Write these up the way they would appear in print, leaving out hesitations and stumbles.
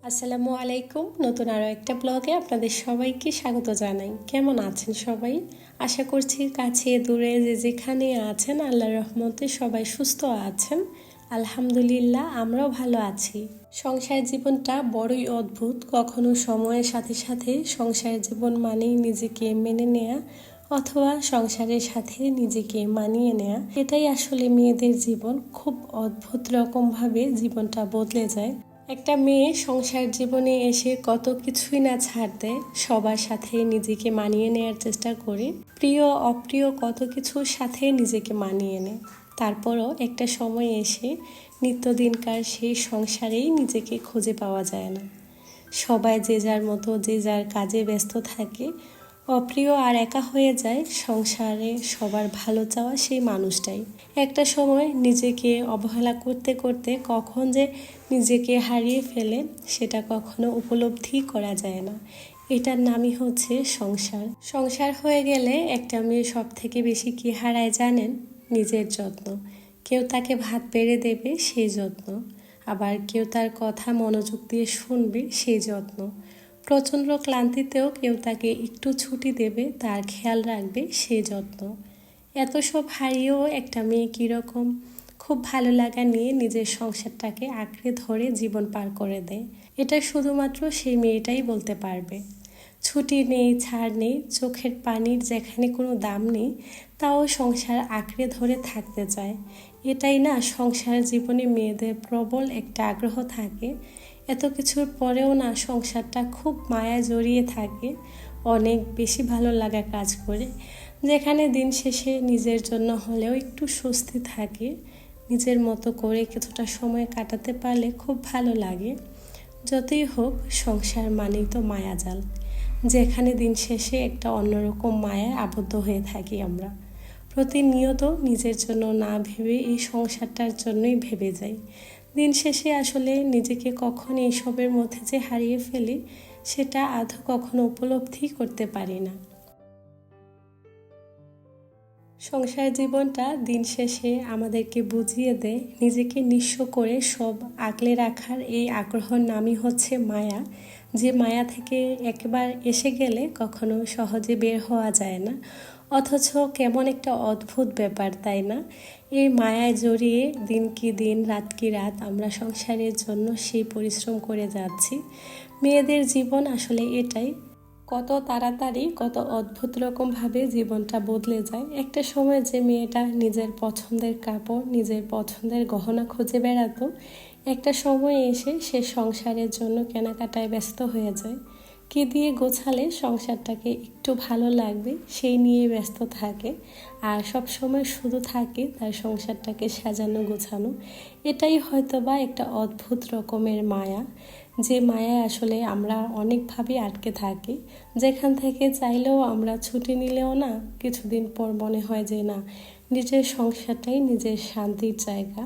আসসালামু আলাইকুম। নতুন আরও একটা ব্লগে আপনাদের সবাইকে স্বাগত জানাই। কেমন আছেন সবাই? আশা করছি কাছে দূরে যে যেখানে আছেন আল্লাহর রহমতে সবাই সুস্থ আছেন। আলহামদুলিল্লাহ আমরাও ভালো আছি। সংসার জীবনটা বড়ই অদ্ভুত। কখনো সময়ের সাথে সাথে সংসার জীবন মানেই নিজেকে মেনে নেয়া, অথবা সংসারের সাথে নিজেকে মানিয়ে নেয়া। এটাই আসলে মেয়েদের জীবন। খুব অদ্ভুত রকমভাবে জীবনটা বদলে যায়। একটা মেয়ে সংসার জীবনে এসে কত কিছুই না ছাড় দেয়, সবার সাথে নিজেকে মানিয়ে নেয়ার চেষ্টা করে, প্রিয় অপ্রিয় কত কিছুর সাথে নিজেকে মানিয়ে নেয়। তারপরও একটা সময় এসে নিত্যদিনকার সেই সংসারেই নিজেকে খুঁজে পাওয়া যায় না। সবাই যে যার মতো যে যার কাজে ব্যস্ত থাকে, অপ্রিয় আর একা হয়ে যায় সংসারে সবার ভালো চাওয়া সেই মানুষটাই। একটা সময় নিজেকে অবহেলা করতে করতে কখন যে নিজেকে হারিয়ে ফেলে সেটা কখনো উপলব্ধি করা যায় না। এটার নামই হচ্ছে সংসার। সংসার হয়ে গেলে একটা মেয়ে সব থেকে বেশি কি হারায় জানেন? নিজের যত্ন। কেউ তাকে ভাত বেড়ে দেবে সেই যত্ন, আবার কেউ তার কথা মনোযোগ দিয়ে শুনবে সেই যত্ন। প্রচণ্ড ক্লান্তিতেও কেউ তাকে একটু ছুটি দেবে, তার খেয়াল রাখবে সেই যত্ন। এত সব হারিয়েও একটা মেয়ে কীরকম খুব ভালো লাগা নিয়ে নিজের সংসারটাকে আঁকড়ে ধরে জীবন পার করে দেয়, এটা শুধুমাত্র সেই মেয়েটাই বলতে পারবে। ছুটি নেই, ছাড় নেই, চোখের পানির যেখানে কোনো দাম নেই, তাও সংসার আঁকড়ে ধরে থাকতে চায়। এটাই না সংসার জীবনে মেয়েদের প্রবল একটা আগ্রহ থাকে। এত কিছুর পরেও না সংসারটা খুব মায়া জড়িয়ে থাকে, অনেক বেশি ভালো লাগা কাজ করে, যেখানে দিন শেষে নিজের জন্য হলেও একটু স্বস্তি থাকে। নিজের মতো করে কিছুটা সময় কাটাতে পারলে খুব ভালো লাগে। যতই হোক সংসার মানেই তো মায়াজাল, যেখানে দিন শেষে একটা অন্যরকম মায়ায় আবদ্ধ হয়ে থাকি আমরা। প্রতিনিয়ত নিজের জন্য না ভেবে এই সংসারটার জন্যই ভেবে যাই। দিন শেষে আসলে নিজেকে কখন এইসবের মধ্যে যে হারিয়ে ফেলি সেটা আদৌ কখনো উপলব্ধি করতে পারি না। সংসার জীবনটা দিন শেষে আমাদেরকে বুঝিয়ে দেয় নিজেকে নিঃস্ব করে সব আগলে রাখার এই আগ্রহর নামই হচ্ছে মায়া। যে মায়া থেকে একবার এসে গেলে কখনো সহজে বের হওয়া যায় না, অথচ কেমন একটা অদ্ভুত ব্যাপার, তাই না? এই মায়ায় জড়িয়ে দিন কি দিন রাত কি রাত আমরা সংসারের জন্য সেই পরিশ্রম করে যাচ্ছি। মেয়েদের জীবন আসলে এটাই। কত তাড়াতাড়ি কত অদ্ভুত রকমভাবে জীবনটা বদলে যায়। একটা সময় যে মেয়েটা নিজের পছন্দের কাপড়, নিজের পছন্দের গহনা খুঁজে বেড়াতো, একটা সময় এসে সে সংসারের জন্য কেনাকাটায় ব্যস্ত হয়ে যায়। কী দিয়ে গোছালে সংসারটাকে একটু ভালো লাগবে সেই নিয়ে ব্যস্ত থাকে, আর সব সময় শুধু থাকে তার সংসারটাকে সাজানো গোছানো। এটাই হয়তোবা একটা অদ্ভুত রকমের মায়া, যে মায়ায় আসলে আমরা অনেকভাবে আটকে থাকি, যেখান থেকে চাইলেও আমরা ছুটি নিলেও না কিছুদিন পর মনে হয় যে না, নিজের সংসারটাই নিজের শান্তির জায়গা।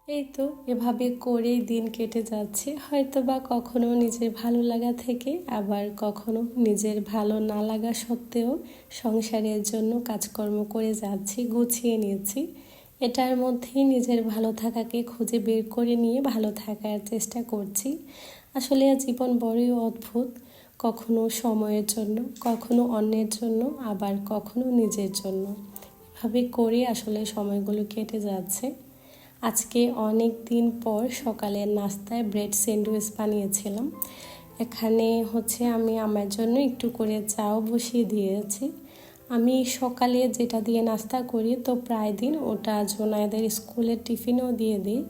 এই তো এভাবে করেই দিন কেটে যাচ্ছে, হয়তো বা কখনো নিজের ভালো লাগা থেকে, আবার কখনো নিজের ভালো না লাগা সত্ত্বেও সংসারের জন্য কাজকর্ম করে যাচ্ছি, গুছিয়ে নিয়েছি। এটার মধ্যেই নিজের ভালো থাকাকে খুঁজে বের করে নিয়ে ভালো থাকার চেষ্টা করছি। আসলে জীবন বড়ই অদ্ভুত, কখনো সময়ের জন্য, কখনো অন্যের জন্য, আবার কখনো নিজের জন্য। এভাবে করে আসলে সময়গুলো কেটে যাচ্ছে। আজকে অনেক দিন পর সকালের নাস্তায় ব্রেড স্যান্ডউইচ বানিয়েছিলাম। এখানে হচ্ছে আমি আমার জন্য একটু করে চাও বসিয়ে দিয়েছি। আমি সকালে যেটা দিয়ে নাস্তা করি তো প্রায় দিন ওটা জোনায়েদের স্কুলের টিফিনেও দিয়ে দিই,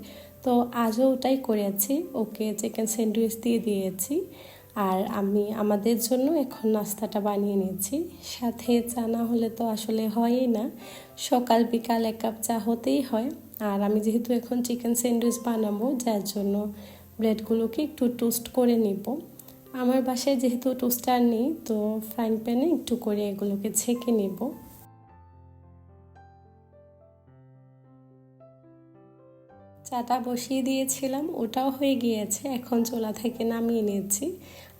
তো আজও ওটাই করেছি, ওকে চিকেন স্যান্ডউইচ দিয়ে দিয়েছি। আর আমি আমাদের জন্য এখন নাস্তাটা বানিয়ে নিয়েছি। সাথে চা না হলে তো আসলে হয়ই না, সকাল বিকাল এক কাপ চা হতেই হয়। আর আমি যেহেতু এখন চিকেন স্যান্ডউইচ বানাবো, যার জন্য ব্রেডগুলোকে একটু টোস্ট করে নিব। আমার বাসায় যেহেতু টোস্টার নেই, তো ফ্রাইং প্যানে একটু করে এগুলোকে ছেঁকে নেব। চাটা বসিয়ে দিয়েছিলাম, ওটাও হয়ে গিয়েছে, এখন চুলা থেকে নামিয়ে নিয়েছি।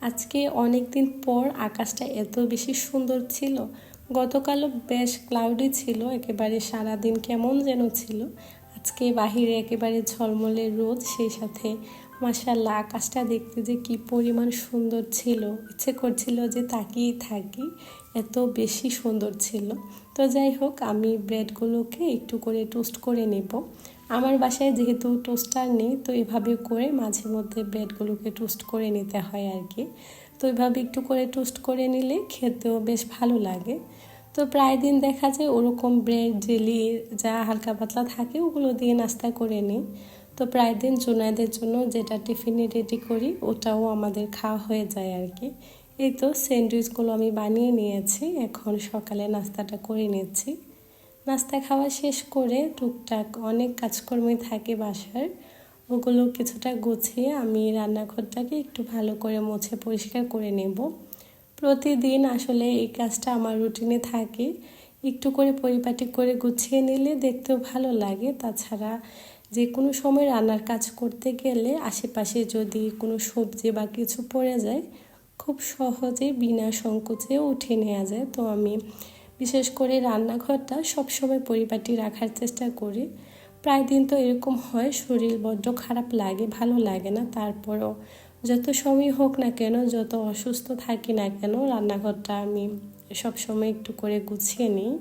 আজকে অনেক দিন পর আকাশটা এত বেশি সুন্দর ছিল। গতকালও বেশ ক্লাউডি ছিল, একেবারে সারাদিন কেমন যেন ছিল। আজকে বাহিরে একেবারে ঝলমলে রোদ, সেই সাথে মাশাআল্লাহ, আকাশটা দেখতে যে কি পরিমাণ সুন্দর ছিল, ইচ্ছে করছিল যে তাকিয়েই থাকি, এত বেশি সুন্দর ছিল। তো যাই হোক, আমি ব্রেডগুলোকে একটু করে টোস্ট করে নেব। আমার বাসায় যেহেতু টোস্টার নেই, তো এভাবে করে মাঝে মধ্যে ব্রেডগুলোকে টোস্ট করে নিতে হয় আর কি। তো এভাবে একটু করে টোস্ট করে নিলে খেতেও বেশ ভালো লাগে। তো প্রায় দিন দেখা যায় ওরকম ব্রেড জেলি যা হালকা পাতলা থাকে ওগুলো দিয়ে নাস্তা করে নিই। তো প্রায় দিন জুনায়েদের জন্য যেটা টিফিনে রেডি করি ওটাও আমাদের খাওয়া হয়ে যায় আর কি। এই তো স্যান্ডউইচগুলো আমি বানিয়ে নিয়েছি, এখন সকালে নাস্তাটা করে নিচ্ছি। নাস্তা খাওয়া শেষ করে টুকটাক অনেক কাজকর্মই থাকে বাসার, ওগুলো কিছুটা গুছিয়ে আমি রান্নাঘরটাকে একটু ভালো করে মুছে পরিষ্কার করে নেব। প্রতিদিন আসলে এই কাজটা আমার রুটিনে থাকে, একটু করে পরিপাটি করে গুছিয়ে নিলে দেখতেও ভালো লাগে। তাছাড়া যে কোনো সময় রান্নার কাজ করতে গেলে আশেপাশে যদি কোনো সবজি বা কিছু পড়ে যায় খুব সহজে বিনা সংকোচে উঠিয়ে নেওয়া যায়। তো আমি বিশেষ করে রান্নাঘরটা সবসময় পরিপাটি রাখার চেষ্টা করি। প্রায় দিন তো এরকম হয় শরীর বড্ড খারাপ লাগে, ভালো লাগে না, তারপরও যত সময় হোক না কেন, যত অসুস্থ থাকি না কেন, রান্নাঘরটা আমি সবসময় একটু করে গুছিয়ে নিই।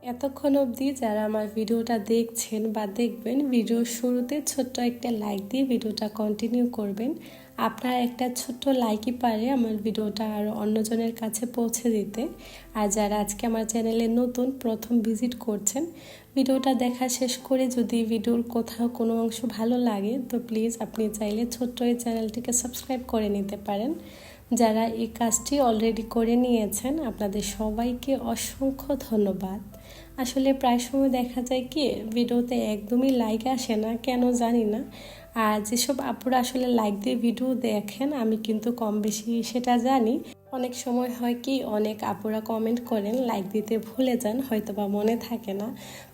এতক্ষণ অবধি যারা আমার ভিডিওটা দেখছেন বা দেখবেন, ভিডিওর শুরুতে ছোট্ট একটা লাইক দিয়ে ভিডিওটা কন্টিনিউ করবেন। আপনার একটা ছোট্ট লাইকই পারে আমার ভিডিওটা আরও অন্যজনের কাছে পৌঁছে দিতে। আর যারা আজকে আমার চ্যানেলে নতুন প্রথম ভিজিট করছেন, ভিডিওটা দেখা শেষ করে যদি ভিডিওর কোথাও কোনো অংশ ভালো লাগে তো প্লিজ আপনি চাইলে ছোট্ট এই চ্যানেলটিকে সাবস্ক্রাইব করে নিতে পারেন। যারা এই কাজটি অলরেডি করে নিয়েছেন আপনাদের সবাইকে অসংখ্য ধন্যবাদ। আসলে প্রায় সময় দেখা যায় কি ভিডিওতে একদমই লাইক আসে না, কেন জানি না। আর যেসব আপুরা আসলে লাইক দিয়ে ভিডিও দেখেন আমি কিন্তু কম বেশি সেটা জানি। অনেক সময় হয় কি অনেক আপুরা কমেন্ট করেন, লাইক দিতে ভুলে যান, হয়তো বা মনে থাকে না।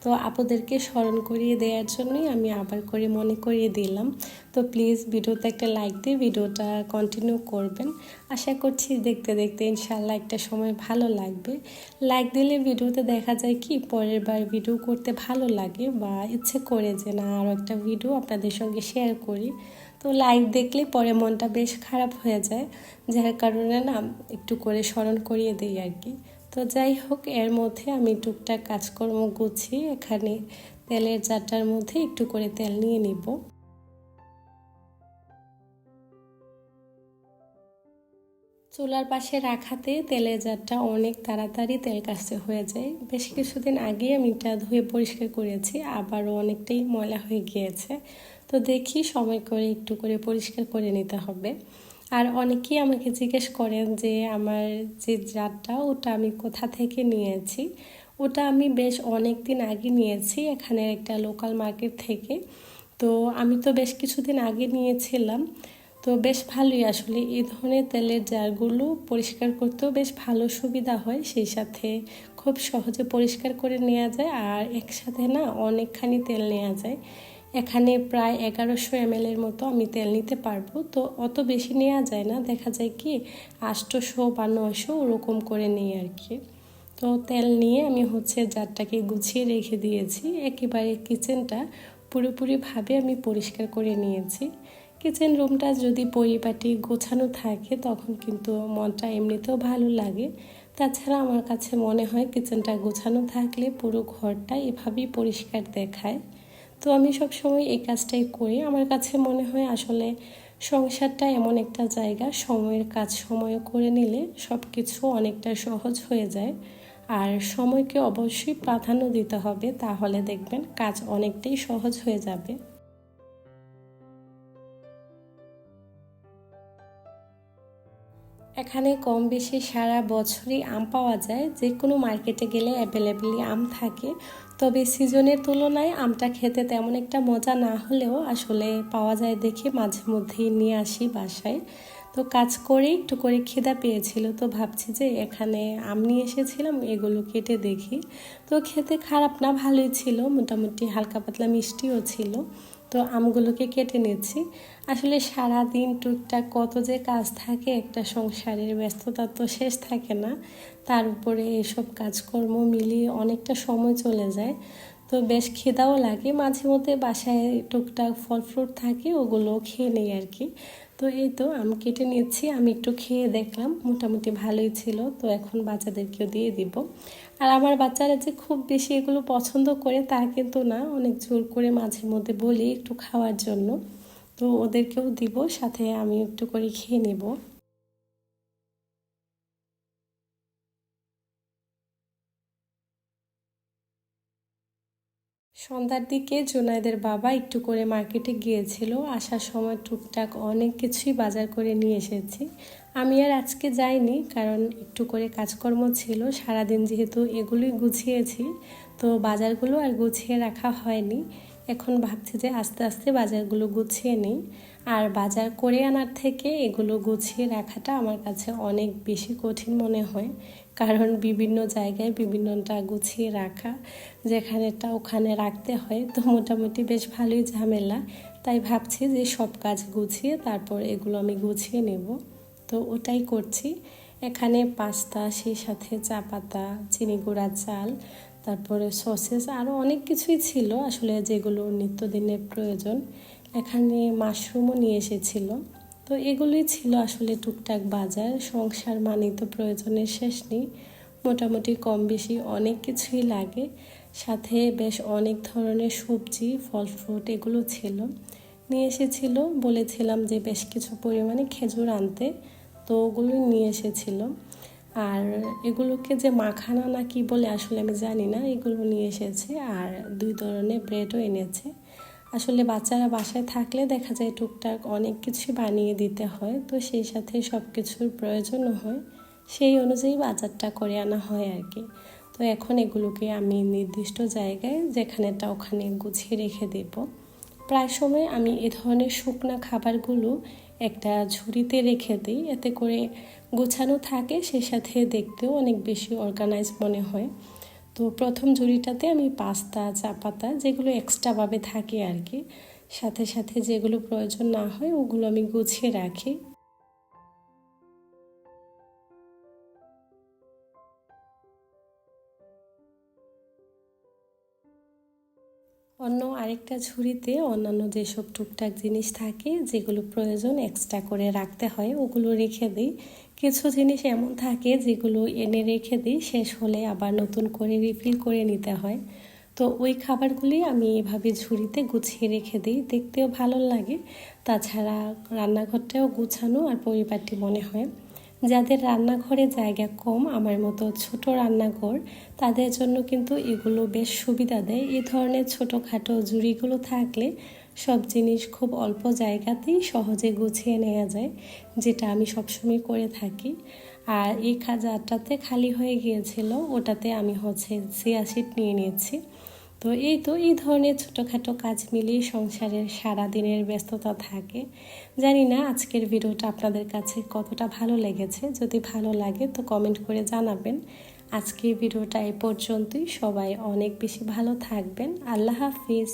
তো আপুদেরকে স্মরণ করিয়ে দেওয়ার জন্যই আমি আবার করে মনে করিয়ে দিলাম। তো প্লিজ ভিডিওতে একটা লাইক দিয়ে ভিডিওটা কন্টিনিউ করবেন। আশা করছি দেখতে দেখতে ইনশাআল্লাহ একটা সময় ভালো লাগবে। লাইক দিলে ভিডিওতে দেখা যায় কি পরের বার ভিডিও করতে ভালো লাগে বা ইচ্ছে করে যে না আরও একটা ভিডিও আপনাদের সঙ্গে শেয়ার করি। তো লাইক দেখলে পরে মনটা বেশ খারাপ হয়ে যায়, যার কারণে না একটু করে স্মরণ করিয়ে দিই আর কি। তো যাই হোক, এর মধ্যে আমি টুকটাক কাজকর্ম গুছিয়ে এখানে তেলের জারটার মধ্যে একটু করে তেল নিয়ে নিব। চুলার পাশে রাখাতে তেলের জারটা অনেক তাড়াতাড়ি তেল কাছে হয়ে যায়। বেশ কিছুদিন আগে আমি এটা ধুয়ে পরিষ্কার করেছি, আবারও অনেকটাই ময়লা হয়ে গিয়েছে। তো দেখি সময় করে একটু করে পরিষ্কার করে নিতে হবে। আর অনেকেই আমাকে জিজ্ঞেস করেন যে আমার যে জারটা ওটা আমি কোথা থেকে নিয়েছি। ওটা আমি বেশ অনেক দিন আগে নিয়েছি এখানে একটা লোকাল মার্কেট থেকে। তো আমি তো বেশ কিছুদিন আগে নিয়েছিলাম। তো বেশ ভালোই আসলে এই ধরনের তেলের জারগুলো পরিষ্কার করতেও বেশ ভালো সুবিধা হয়, সেই সাথে খুব সহজে পরিষ্কার করে নেওয়া যায় আর একসাথে না অনেকখানি তেল নেওয়া যায়। এখানে প্রায় 1100 ml এর মতো আমি তেল নিতে পারবো। তো অত বেশি নেওয়া যায় না, দেখা যায় কি 800 বা 900 ওরকম করে নিই আর কি। তো তেল নিয়ে আমি জারটাকে গুছিয়ে রেখে দিয়েছি, একেবারে কিচেনটা পুরোপুরিভাবে আমি পরিষ্কার করে নিয়েছি। কিচেন রুমটা যদি পরিপাটি গোছানো থাকে তখন কিন্তু মনটা এমনিতেও ভালো লাগে। তাছাড়া আমার কাছে মনে হয় কিচেনটা গোছানো থাকলে পুরো ঘরটা এভাবেই পরিষ্কার দেখায়। তো আমি সব সময় এই কাজটাই করি। আমার কাছে মনে হয় আসলে সংসারটা এমন একটা জায়গা, সময়ের কাজ সময়ে করে নিলে সব কিছু অনেকটা সহজ হয়ে যায়। আর সময়কে অবশ্যই প্রাধান্য দিতে হবে, তাহলে দেখবেন কাজ অনেকটাই সহজ হয়ে যাবে। এখানে কম বেশি সারা বছরই আম পাওয়া যায়, যে কোনো মার্কেটে গেলে অ্যাভেলেবেলই আম থাকে। তবে সিজনের তুলনায় আমটা খেতে তেমন একটা মজা না হলেও আসলে পাওয়া যায় দেখে মাঝে মধ্যেই নিয়ে আসি বাসায়। তো কাজ করে একটু করে খিদা পেয়েছিল, তো ভাবছি যে এখানে আম নিয়ে এসেছিলাম, এগুলো কেটে দেখি। তো খেতে খারাপ না, ভালোই ছিল, মোটামুটি হালকা পাতলা মিষ্টিও ছিল। তো আমগুলোকে কেটে নিচ্ছি। আসলে সারাদিন টুকটাক কত যে কাজ থাকে, একটা সংসারের ব্যস্ততা তো শেষ থাকে না, তার উপরে এসব কাজকর্ম মিলিয়ে অনেকটা সময় চলে যায়। তো তো বেশ খিদাও লাগে, মাঝে মধ্যে বাসায় টুকটাক ফল ফ্রুট থাকে, ওগুলো খেয়ে নেই আর কি। তো এই তো আমি কেটে নিচ্ছি, আমি একটু খেয়ে দেখলাম মোটামুটি ভালোই ছিল। তো এখন বাচ্চাদেরকেও দিয়ে দিব। আর আমার বাচ্চারা যে খুব বেশি এগুলো পছন্দ করে তা কিন্তু না, অনেক জোর করে মাঝে মধ্যে বলি একটু খাওয়ার জন্য। তো ওদেরকেও দিব, সাথে আমি একটু করে খেয়ে নেব। সন্ধ্যার দিকে জুনায়েদের বাবা একটু করে মার্কেটে গিয়েছিল, আসার সময় টুকটাক অনেক কিছুই বাজার করে নিয়ে এসেছি। আমি আর আজকে যাইনি, কারণ একটু করে কাজকর্ম ছিল সারাদিন, যেহেতু এগুলোই গুছিয়েছি, তো বাজারগুলো আর গুছিয়ে রাখা হয়নি। এখন ভাবছি যে আস্তে আস্তে বাজারগুলো গুছিয়ে নিই। আর বাজার করে আনার থেকে এগুলো গুছিয়ে রাখাটা আমার কাছে অনেক বেশি কঠিন মনে হয়, কারণ বিভিন্ন জায়গায় বিভিন্নটা গুছিয়ে রাখা, যেখানেটা ওখানে রাখতে হয়, তো মোটামুটি বেশ ভালোই ঝামেলা। তাই ভাবছি যে সব কাজ গুছিয়ে তারপর এগুলো আমি গুছিয়ে নেব। তো ওটাই করছি। এখানে পাস্তা, সেই সাথে চা পাতা, চিনি গুঁড়া চাল, তারপরে সসেস, আরও অনেক কিছুই ছিল আসলে যেগুলো নিত্যদিনের প্রয়োজন। এখানে মাশরুমও নিয়ে এসেছিল। তো এগুলোই ছিল আসলে টুকটাক বাজার। সংসার মানেই তো প্রয়োজনের শেষ নেই, মোটামুটি কম বেশি অনেক কিছুই লাগে। সাথে বেশ অনেক ধরনের সবজি, ফল ফ্রুট এগুলো ছিল, নিয়ে এসেছিল। বলেছিলাম যে বেশ কিছু পরিমাণে খেজুর আনতে, তো ওগুলোই নিয়ে এসেছিল। আর এগুলোকে যে মাখানা না কি বলে আসলে আমি জানি না, এগুলো নিয়ে এসেছে। আর 2 ধরনের ব্রেডও এনেছে। আসলে বাচ্চারা বাসায় থাকলে দেখা যায় টুকটাক অনেক কিছু বানিয়ে দিতে হয়, তো সেই সাথে সব কিছুর প্রয়োজনও হয়, সেই অনুযায়ী বাজারটা করে আনা হয় আর কি। তো এখন এগুলোকে আমি নির্দিষ্ট জায়গায় যেখানেটা ওখানে গুছিয়ে রেখে দেব। প্রায় সময় আমি এ ধরনের শুকনা খাবারগুলো একটা ঝুড়িতে রেখে দিই, এতে করে গোছানো থাকে, সেই সাথে দেখতেও অনেক বেশি অর্গানাইজ মনে হয়। তো প্রথম ঝুড়িটাতে আমি পাস্তা, চা পাতা যেগুলো এক্সট্রাভাবে থাকে আর কি, সাথে সাথে যেগুলো প্রয়োজন না হয় ওগুলো আমি গুছিয়ে রাখি। অন্য আরেকটা ঝুড়িতে অন্যান্য যেসব টুকটাক জিনিস থাকে যেগুলো প্রয়োজন এক্সট্রা করে রাখতে হয় ওগুলো রেখে দিই। কিছু জিনিস এমন থাকে যেগুলো এনে রেখে দিই, শেষ হলে আবার নতুন করে রিফিল করে নিতে হয়। তো ওই খাবারগুলি আমি এভাবে ঝুড়িতে গুছিয়ে রেখে দিই, দেখতেও ভালো লাগে। তাছাড়া রান্নাঘরটাও গুছানো আর পরিপাটি মনে হয়। যাদের রান্নাঘরে জায়গা কম, আমার মতো ছোট রান্নাঘর, তাদের জন্য কিন্তু এগুলো বেশ সুবিধা দেয়। এই ধরনের ছোটোখাটো ঝুড়িগুলো থাকলে সব জিনিস খুব অল্প জায়গাতেই সহজে গুছিয়ে নেওয়া যায়, যেটা আমি সবসময় করে থাকি। আর এই জারটাতে খালি হয়ে গিয়েছিল, ওটাতে আমি চিয়া সিড নিয়ে নিয়েছি। তো এই ধরনের ছোটোখাটো কাজ মিলিয়ে সংসারের সারাদিনের ব্যস্ততা থাকে। জানি না আজকের ভিডিওটা আপনাদের কাছে কতটা ভালো লেগেছে, যদি ভালো লাগে তো কমেন্ট করে জানাবেন। আজকের ভিডিওটা এই পর্যন্তই, সবাই অনেক বেশি ভালো থাকবেন। আল্লাহ হাফিজ।